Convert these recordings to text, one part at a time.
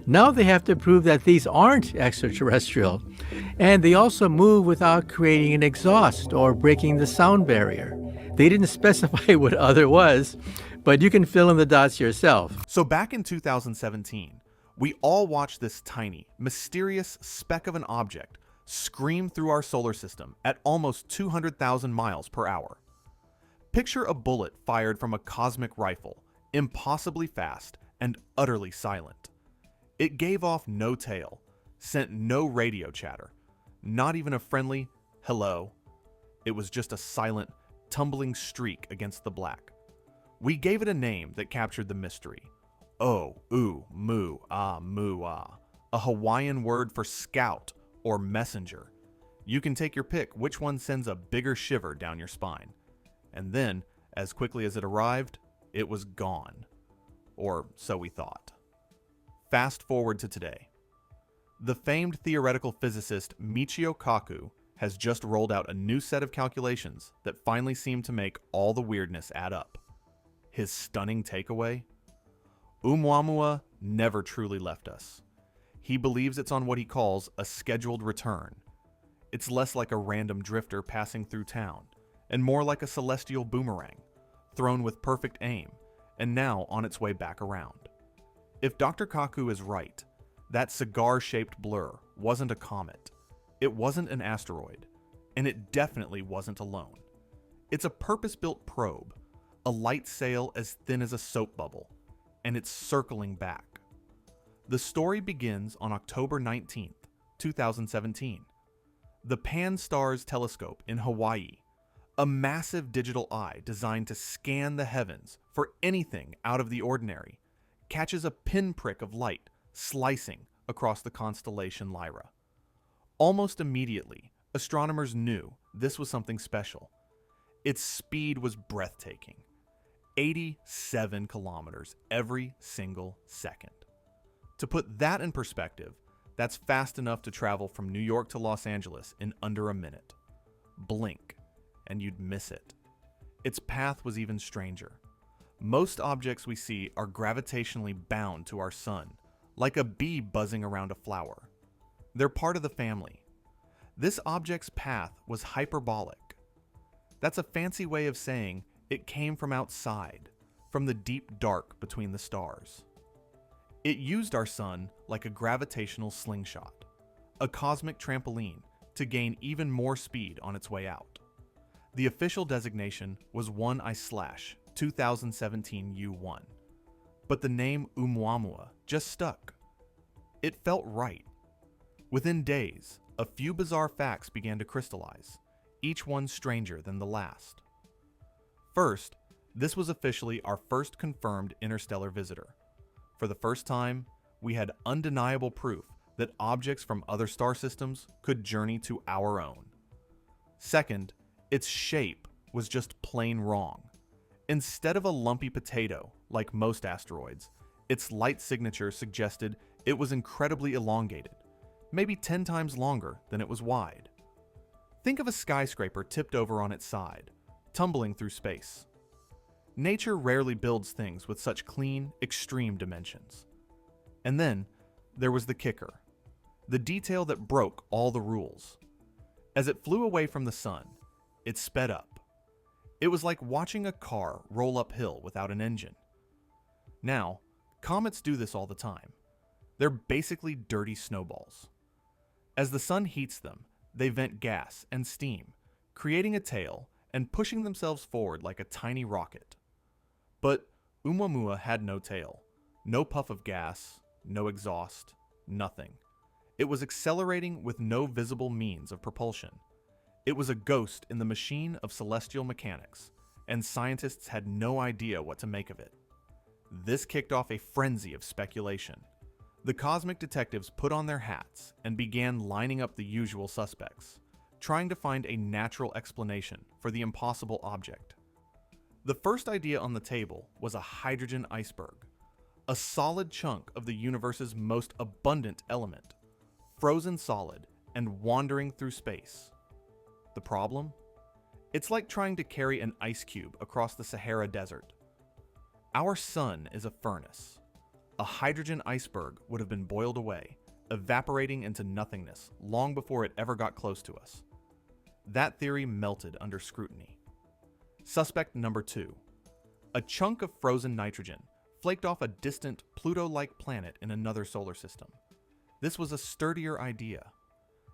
Now they have to prove that these aren't extraterrestrial. And they also move without creating an exhaust or breaking the sound barrier. They didn't specify what other was, but you can fill in the dots yourself. So back in 2017, we all watched this tiny, mysterious speck of an object scream through our solar system at almost 200,000 miles per hour. Picture a bullet fired from a cosmic rifle, impossibly fast and utterly silent. It gave off no tail, sent no radio chatter, not even a friendly hello. It was just a silent, tumbling streak against the black. We gave it a name that captured the mystery. Oumuamua, a Hawaiian word for scout or messenger. You can take your pick which one sends a bigger shiver down your spine. And then, as quickly as it arrived, it was gone. Or so we thought. Fast forward to today. The famed theoretical physicist Michio Kaku has just rolled out a new set of calculations that finally seem to make all the weirdness add up. His stunning takeaway? Oumuamua never truly left us. He believes it's on what he calls a scheduled return. It's less like a random drifter passing through town, and more like a celestial boomerang, thrown with perfect aim, and now on its way back around. If Dr. Kaku is right, that cigar-shaped blur wasn't a comet, it wasn't an asteroid, and it definitely wasn't alone. It's a purpose-built probe, a light sail as thin as a soap bubble, and it's circling back. The story begins on October 19th, 2017. The Pan-STARRS telescope in Hawaii, a massive digital eye designed to scan the heavens for anything out of the ordinary, catches a pinprick of light slicing across the constellation Lyra. Almost immediately, astronomers knew this was something special. Its speed was breathtaking. 87 kilometers every single second. To put that in perspective, that's fast enough to travel from New York to Los Angeles in under a minute. Blink, and you'd miss it. Its path was even stranger. Most objects we see are gravitationally bound to our sun, like a bee buzzing around a flower. They're part of the family. This object's path was hyperbolic. That's a fancy way of saying it came from outside, from the deep dark between the stars. It used our sun like a gravitational slingshot, a cosmic trampoline to gain even more speed on its way out. The official designation was 1/2017 U1, but the name Oumuamua just stuck. It felt right. Within days, a few bizarre facts began to crystallize, each one stranger than the last. First, this was officially our first confirmed interstellar visitor. For the first time, we had undeniable proof that objects from other star systems could journey to our own. Second, its shape was just plain wrong. Instead of a lumpy potato, like most asteroids, its light signature suggested it was incredibly elongated, maybe 10 times longer than it was wide. Think of a skyscraper tipped over on its side, tumbling through space. Nature rarely builds things with such clean, extreme dimensions. And then, there was the kicker, the detail that broke all the rules. As it flew away from the sun, it sped up. It was like watching a car roll uphill without an engine. Now, comets do this all the time. They're basically dirty snowballs. As the sun heats them, they vent gas and steam, creating a tail and pushing themselves forward like a tiny rocket. But Oumuamua had no tail, no puff of gas, no exhaust, nothing. It was accelerating with no visible means of propulsion. It was a ghost in the machine of celestial mechanics, and scientists had no idea what to make of it. This kicked off a frenzy of speculation. The cosmic detectives put on their hats and began lining up the usual suspects, trying to find a natural explanation for the impossible object. The first idea on the table was a hydrogen iceberg, a solid chunk of the universe's most abundant element, frozen solid and wandering through space. The problem? It's like trying to carry an ice cube across the Sahara Desert. Our sun is a furnace, a hydrogen iceberg would have been boiled away, evaporating into nothingness long before it ever got close to us. That theory melted under scrutiny. Suspect number 2. A chunk of frozen nitrogen flaked off a distant Pluto-like planet in another solar system. This was a sturdier idea.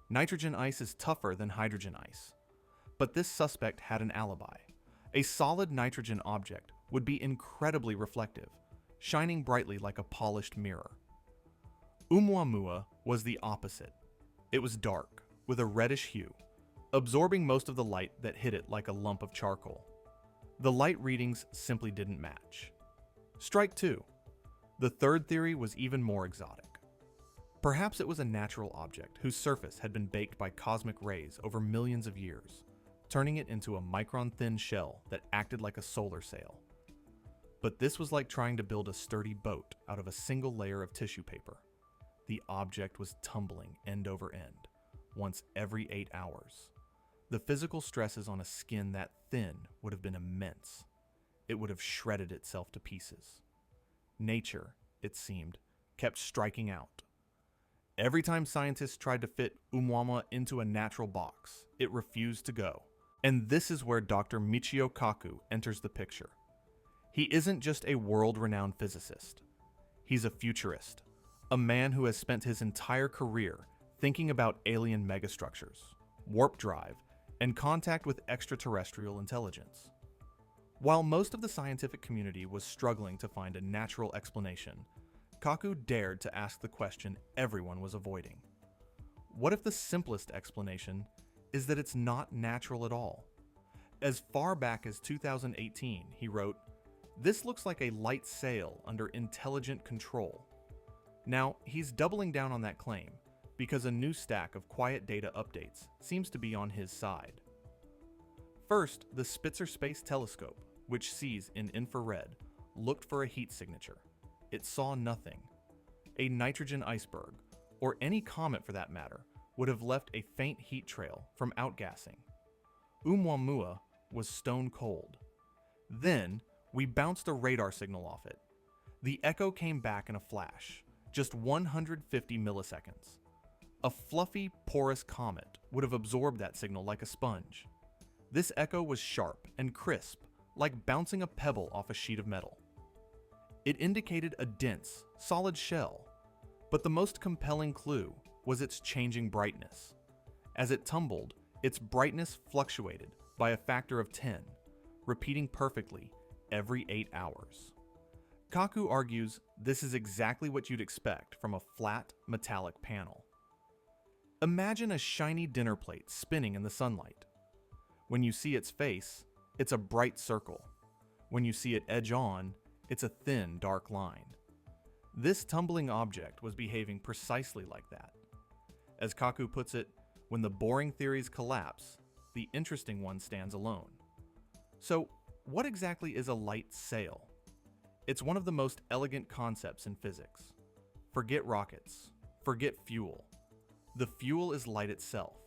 Nitrogen ice is tougher than hydrogen ice. But this suspect had an alibi. A solid nitrogen object would be incredibly reflective, shining brightly like a polished mirror. Oumuamua was the opposite. It was dark, with a reddish hue, absorbing most of the light that hit it like a lump of charcoal. The light readings simply didn't match. Strike 2. The third theory was even more exotic. Perhaps it was a natural object whose surface had been baked by cosmic rays over millions of years, turning it into a micron-thin shell that acted like a solar sail. But this was like trying to build a sturdy boat out of a single layer of tissue paper. The object was tumbling end over end, once every 8 hours. The physical stresses on a skin that thin would have been immense. It would have shredded itself to pieces. Nature, it seemed, kept striking out. Every time scientists tried to fit Oumuamua into a natural box, it refused to go. And this is where Dr. Michio Kaku enters the picture. He isn't just a world-renowned physicist. He's a futurist, a man who has spent his entire career thinking about alien megastructures, warp drive, and contact with extraterrestrial intelligence. While most of the scientific community was struggling to find a natural explanation, Kaku dared to ask the question everyone was avoiding. What if the simplest explanation is that it's not natural at all? As far back as 2018, he wrote, "This looks like a light sail under intelligent control." Now, he's doubling down on that claim because a new stack of quiet data updates seems to be on his side. First, the Spitzer Space Telescope, which sees in infrared, looked for a heat signature. It saw nothing. A nitrogen iceberg, or any comet for that matter, would have left a faint heat trail from outgassing. Oumuamua was stone cold. Then, we bounced a radar signal off it. The echo came back in a flash, just 150 milliseconds. A fluffy, porous comet would have absorbed that signal like a sponge. This echo was sharp and crisp, like bouncing a pebble off a sheet of metal. It indicated a dense, solid shell, but the most compelling clue was its changing brightness. As it tumbled, its brightness fluctuated by a factor of 10, repeating perfectly every 8 hours. Kaku argues this is exactly what you'd expect from a flat, metallic panel. Imagine a shiny dinner plate spinning in the sunlight. When you see its face, it's a bright circle. When you see it edge on, it's a thin, dark line. This tumbling object was behaving precisely like that. As Kaku puts it, when the boring theories collapse, the interesting one stands alone. So, what exactly is a light sail? It's one of the most elegant concepts in physics. Forget rockets. Forget fuel. The fuel is light itself.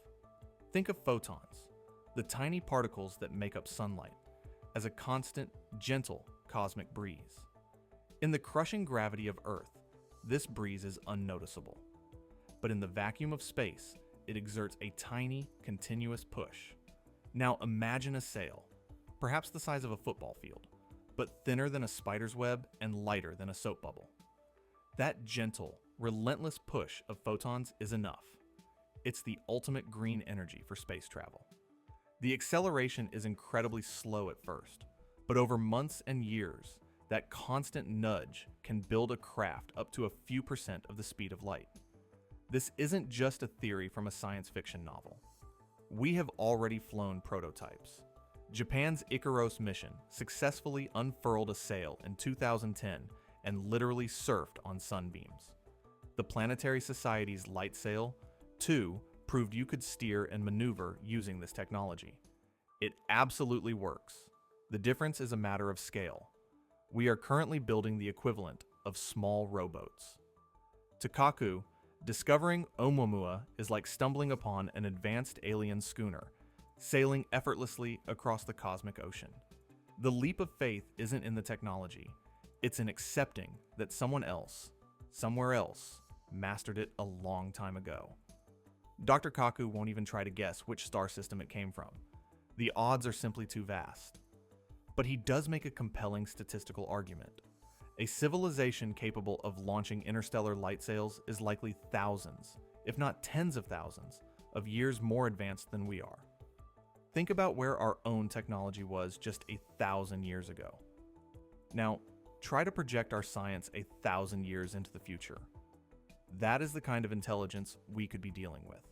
Think of photons, the tiny particles that make up sunlight, as a constant, gentle cosmic breeze. In the crushing gravity of Earth, this breeze is unnoticeable. But in the vacuum of space, it exerts a tiny, continuous push. Now imagine a sail, perhaps the size of a football field, but thinner than a spider's web and lighter than a soap bubble. That gentle, relentless push of photons is enough. It's the ultimate green energy for space travel. The acceleration is incredibly slow at first, but over months and years, that constant nudge can build a craft up to a few percent of the speed of light. This isn't just a theory from a science fiction novel. We have already flown prototypes. Japan's Ikaros mission successfully unfurled a sail in 2010 and literally surfed on sunbeams. The Planetary Society's light sail, too, proved you could steer and maneuver using this technology. It absolutely works. The difference is a matter of scale. We are currently building the equivalent of small rowboats. To Kaku, discovering Oumuamua is like stumbling upon an advanced alien schooner, sailing effortlessly across the cosmic ocean. The leap of faith isn't in the technology, It's in accepting that someone else, somewhere else, mastered it a long time ago. Dr. Kaku won't even try to guess which star system it came from. The odds are simply too vast. But he does make a compelling statistical argument. A civilization capable of launching interstellar light sails is likely thousands, if not tens of thousands, of years more advanced than we are. Think about where our own technology was just 1,000 years ago. Now, try to project our science 1,000 years into the future. That is the kind of intelligence we could be dealing with.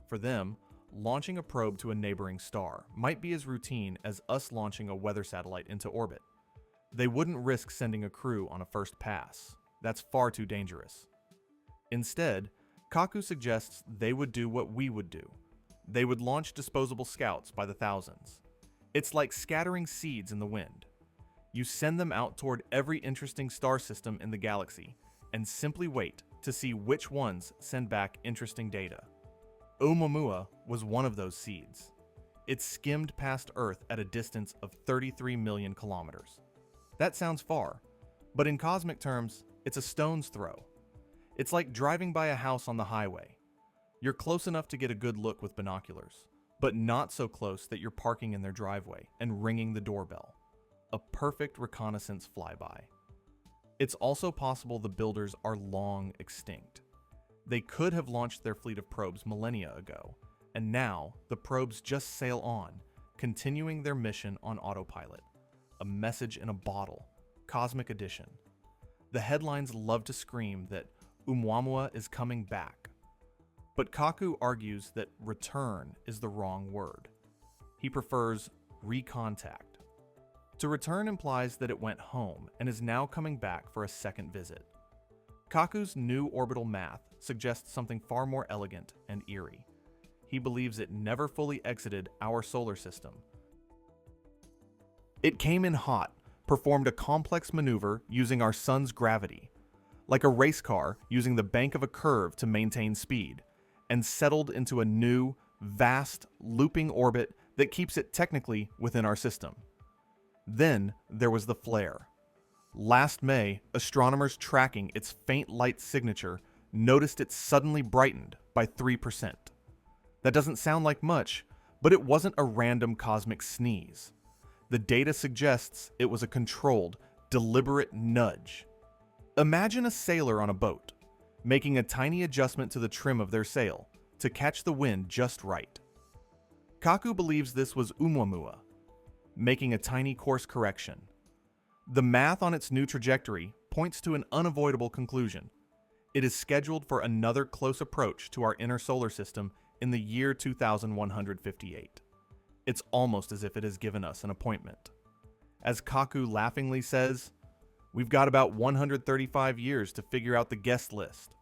For them, launching a probe to a neighboring star might be as routine as us launching a weather satellite into orbit. They wouldn't risk sending a crew on a first pass. That's far too dangerous. Instead, Kaku suggests they would do what we would do. They would launch disposable scouts by the thousands. It's like scattering seeds in the wind. You send them out toward every interesting star system in the galaxy and simply wait to see which ones send back interesting data. Oumuamua was one of those seeds. It skimmed past Earth at a distance of 33 million kilometers. That sounds far, but in cosmic terms, it's a stone's throw. It's like driving by a house on the highway. You're close enough to get a good look with binoculars, but not so close that you're parking in their driveway and ringing the doorbell. A perfect reconnaissance flyby. It's also possible the builders are long extinct. They could have launched their fleet of probes millennia ago, and now the probes just sail on, continuing their mission on autopilot. A message in a bottle, cosmic edition. The headlines love to scream that Oumuamua is coming back. But Kaku argues that return is the wrong word. He prefers recontact. To return implies that it went home and is now coming back for a second visit. Kaku's new orbital math suggests something far more elegant and eerie. He believes it never fully exited our solar system. It came in hot, performed a complex maneuver using our sun's gravity, like a race car using the bank of a curve to maintain speed, and settled into a new, vast, looping orbit that keeps it technically within our system. Then there was the flare. Last May, astronomers tracking its faint light signature noticed it suddenly brightened by 3%. That doesn't sound like much, but it wasn't a random cosmic sneeze. The data suggests it was a controlled, deliberate nudge. Imagine a sailor on a boat, making a tiny adjustment to the trim of their sail to catch the wind just right. Kaku believes this was Oumuamua, making a tiny course correction. The math on its new trajectory points to an unavoidable conclusion. It is scheduled for another close approach to our inner solar system in the year 2158. It's almost as if it has given us an appointment. As Kaku laughingly says, "We've got about 135 years to figure out the guest list."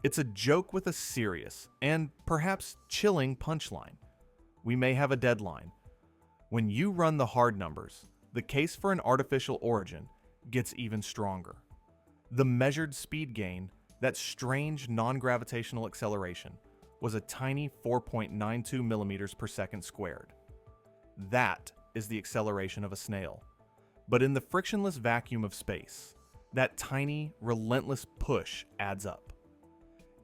It's a joke with a serious and perhaps chilling punchline. We may have a deadline. When you run the hard numbers, the case for an artificial origin gets even stronger. The measured speed gain, that strange non-gravitational acceleration, was a tiny 4.92 millimeters per second squared. That is the acceleration of a snail. But in the frictionless vacuum of space, that tiny, relentless push adds up.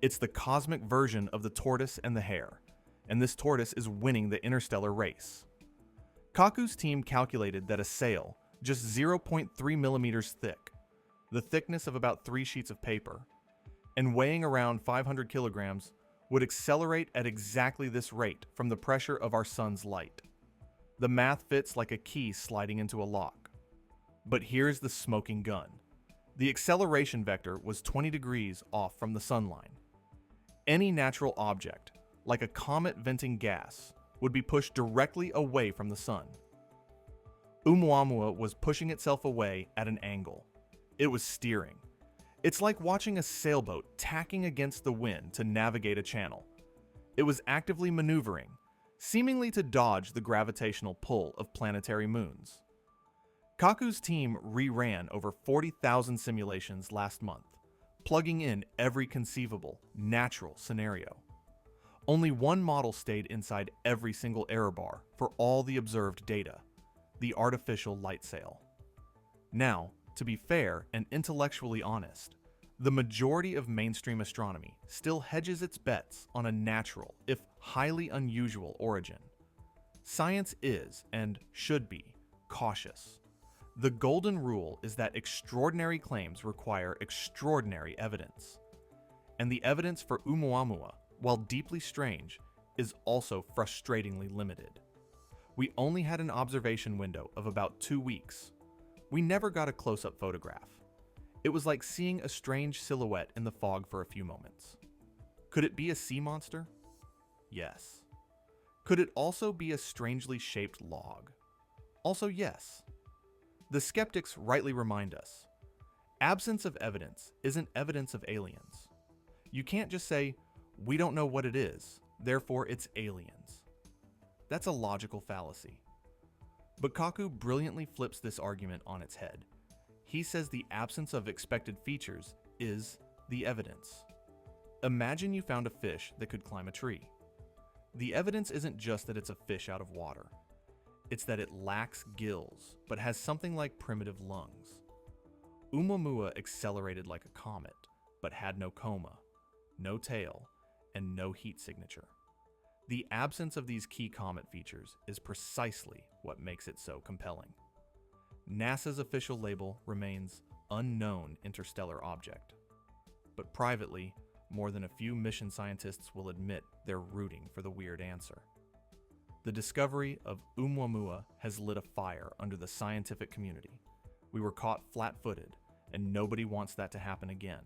It's the cosmic version of the tortoise and the hare, and this tortoise is winning the interstellar race. Kaku's team calculated that a sail, just 0.3 millimeters thick, the thickness of about 3 sheets of paper, and weighing around 500 kilograms, would accelerate at exactly this rate from the pressure of our sun's light. The math fits like a key sliding into a lock. But here's the smoking gun. The acceleration vector was 20 degrees off from the sun line. Any natural object, like a comet venting gas, would be pushed directly away from the sun. Oumuamua was pushing itself away at an angle. It was steering. It's like watching a sailboat tacking against the wind to navigate a channel. It was actively maneuvering, seemingly to dodge the gravitational pull of planetary moons. Kaku's team re-ran over 40,000 simulations last month, plugging in every conceivable, natural scenario. Only one model stayed inside every single error bar for all the observed data: the artificial light sail. Now, to be fair and intellectually honest, the majority of mainstream astronomy still hedges its bets on a natural, if highly unusual, origin. Science is, and should be, cautious. The golden rule is that extraordinary claims require extraordinary evidence. And the evidence for Oumuamua, while deeply strange, is also frustratingly limited. We only had an observation window of about 2 weeks. We never got a close-up photograph. It was like seeing a strange silhouette in the fog for a few moments. Could it be a sea monster? Yes. Could it also be a strangely shaped log? Also yes. The skeptics rightly remind us, absence of evidence isn't evidence of aliens. You can't just say, we don't know what it is, therefore it's aliens. That's a logical fallacy. But Kaku brilliantly flips this argument on its head. He says the absence of expected features is the evidence. Imagine you found a fish that could climb a tree. The evidence isn't just that it's a fish out of water. It's that it lacks gills, but has something like primitive lungs. Oumuamua accelerated like a comet, but had no coma, no tail, and no heat signature. The absence of these key comet features is precisely what makes it so compelling. NASA's official label remains unknown interstellar object. But privately, more than a few mission scientists will admit they're rooting for the weird answer. The discovery of Oumuamua has lit a fire under the scientific community. We were caught flat-footed, and nobody wants that to happen again.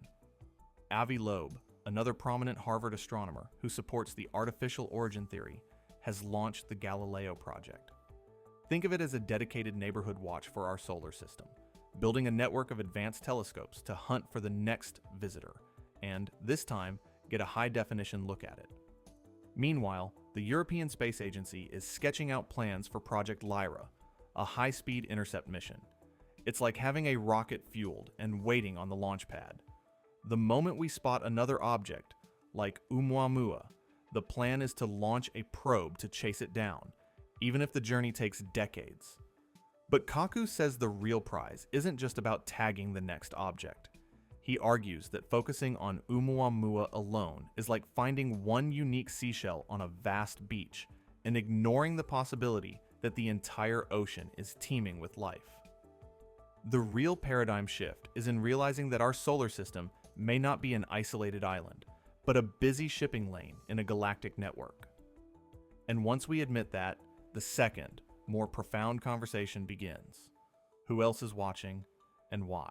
Avi Loeb, another prominent Harvard astronomer who supports the artificial origin theory, has launched the Galileo project. Think of it as a dedicated neighborhood watch for our solar system, building a network of advanced telescopes to hunt for the next visitor, and, this time, get a high-definition look at it. Meanwhile, the European Space Agency is sketching out plans for Project Lyra, a high-speed intercept mission. It's like having a rocket fueled and waiting on the launch pad. The moment we spot another object, like Oumuamua, the plan is to launch a probe to chase it down, even if the journey takes decades. But Kaku says the real prize isn't just about tagging the next object. He argues that focusing on Oumuamua alone is like finding one unique seashell on a vast beach and ignoring the possibility that the entire ocean is teeming with life. The real paradigm shift is in realizing that our solar system may not be an isolated island, but a busy shipping lane in a galactic network. And once we admit that, the second, more profound conversation begins. Who else is watching, and why?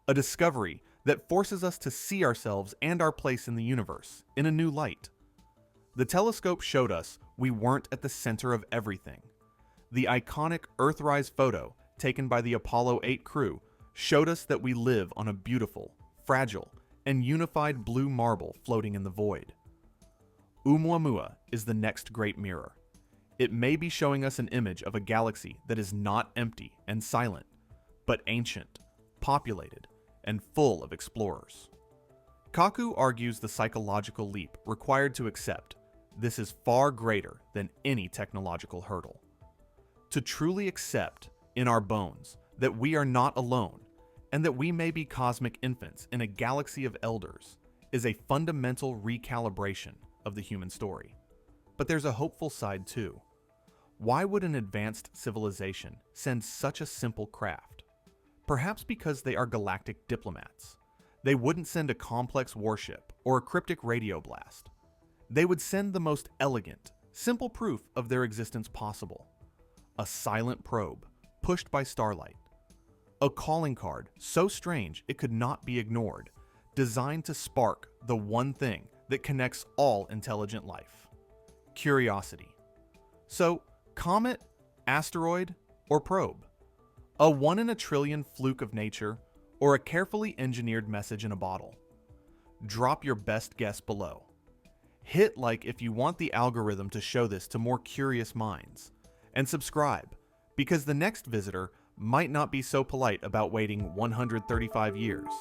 A discovery that forces us to see ourselves and our place in the universe in a new light. The telescope showed us we weren't at the center of everything. The iconic Earthrise photo taken by the Apollo 8 crew showed us that we live on a beautiful, fragile, and unified blue marble floating in the void. Oumuamua is the next great mirror. It may be showing us an image of a galaxy that is not empty and silent, but ancient, populated, and full of explorers. Kaku argues the psychological leap required to accept this is far greater than any technological hurdle. To truly accept, in our bones, that we are not alone, and that we may be cosmic infants in a galaxy of elders, is a fundamental recalibration of the human story. But there's a hopeful side too. Why would an advanced civilization send such a simple craft? Perhaps because they are galactic diplomats. They wouldn't send a complex warship or a cryptic radio blast. They would send the most elegant, simple proof of their existence possible. A silent probe, pushed by starlight. A calling card so strange it could not be ignored, designed to spark the one thing that connects all intelligent life: curiosity. So, comet, asteroid, or probe? A 1 in a trillion fluke of nature, or a carefully engineered message in a bottle? Drop your best guess below. Hit like if you want the algorithm to show this to more curious minds. And subscribe, because the next visitor might not be so polite about waiting 135 years.